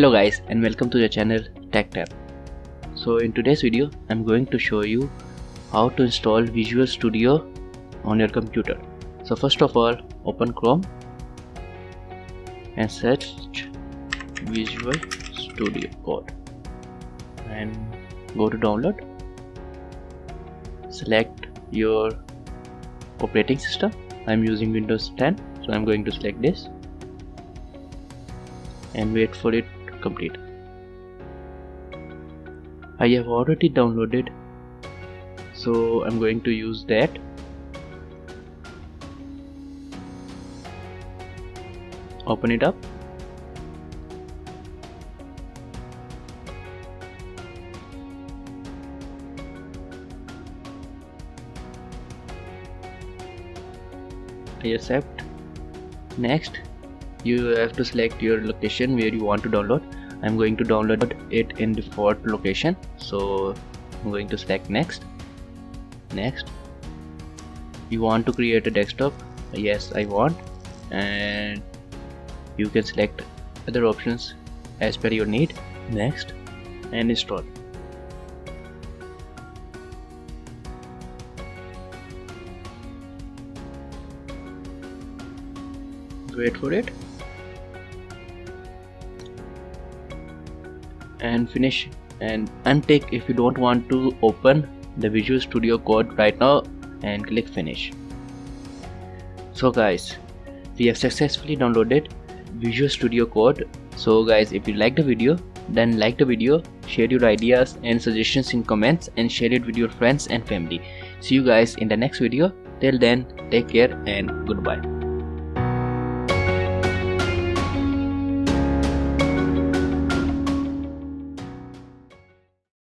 Hello guys, and welcome to the channel TECHTAP. So in today's video I'm going to show you how to install Visual Studio on your computer. So first of all, open Chrome and search Visual Studio Code and go to download. Select your operating system. I'm using Windows 10, so I'm going to select this and wait for it to complete. I have already downloaded, so I'm going to use that. Open it up. I accept. Next, you have to select your location where you want to download. I'm going to download it in default location, so I'm going to select next. Next, you want to create a desktop? Yes, I want. And you can select other options as per your need. Next, and install. Wait for it and finish and untick if you don't want to open the Visual Studio Code right now and click finish. So guys, we have successfully downloaded Visual Studio Code. So guys, if you like the video, then like the video, share your ideas and suggestions in comments, and share it with your friends and family. See you guys in the next video. Till then, take care and goodbye.